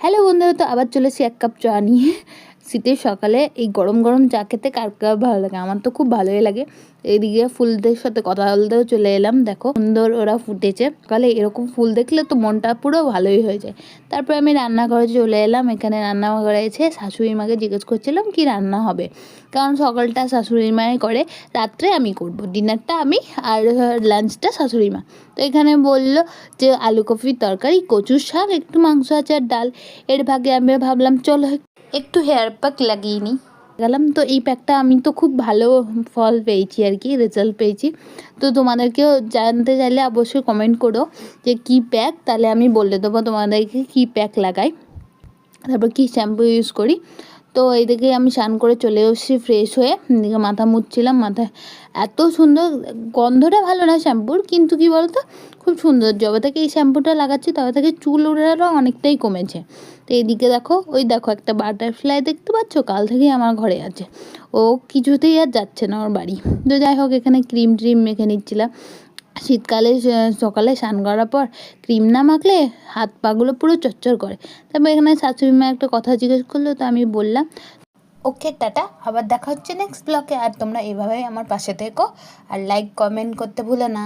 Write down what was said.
Hello বন্ধুরা, তো আবার চলেছি এক কাপ চা নিয়ে। শীতের সকালে এই গরম গরম চা খেতে কার কার ভালো লাগে? আমার তো খুব ভালোই লাগে। এইদিকে ফুলদের সাথে কথা বলতেও চলে এলাম। দেখো সুন্দর ওরা ফুটেছে। সকালে এরকম ফুল দেখলে তো মনটা পুরো ভালোই হয়ে যায়। তারপর আমি রান্নাঘরে চলে এলাম। এখানে রান্নাঘরে এসে শাশুড়ি মাকে জিজ্ঞেস করছিলাম কি রান্না হবে, কারণ সকালটা শাশুড়ি মাই করে, রাত্রে আমি করব, ডিনারটা আমি, আর লাঞ্চটা শাশুড়ি মা। তো এখানে বললো যে আলু কপির তরকারি, কচুর শাক, একটু মাংস আছে আর ডাল। এর ভাগে আমি ভাবলাম চলো একটু হেয়ার প্যাক লাগিয়ে নিই। গেলাম তো এই প্যাকটা আমি তো খুব ভালো ফল পেয়েছি আর কি, রেজাল্ট পেয়েছি। তো তোমাদেরকেও জানতে চাইলে অবশ্যই কমেন্ট করো যে কী প্যাক, তাহলে আমি বলে দেবো তোমাদেরকে কী প্যাক লাগাই, তারপর কী শ্যাম্পু ইউজ করি। তো এইদিকে আমি স্নান করে চলে এসেছি ফ্রেশ হয়ে। এদিকে মাথা মুছছিলাম। মাথায় এত সুন্দর, গন্ধটা ভালো না শ্যাম্পুর, কিন্তু কী বলতো খুব সুন্দর। যবে থেকে এই শ্যাম্পুটা লাগাচ্ছি তবে থেকে চুল ওঠারও অনেকটাই কমেছে। তো এইদিকে দেখো, ওই দেখো একটা বাটারফ্লাই দেখতে পাচ্ছ, কাল থেকেই আমার ঘরে আছে। ও কিছুতেই আর যাচ্ছে না ওর বাড়ি। তো যাই হোক, এখানে ক্রিম ট্রিম মেখে নিচ্ছিলাম। শীতকালে সকালে স্নান করার পর ক্রিম না মাখলে হাত পাগুলো পুরো চচ্চর করে। তারপর এখানে শাশুড়ি মা একটা কথা জিজ্ঞেস করলো, তো আমি বললাম ওকে টাটা, আবার দেখা হচ্ছে নেক্সট ব্লগে। আর তোমরা এভাবেই আমার পাশে থেকো, আর লাইক কমেন্ট করতে ভুলো না।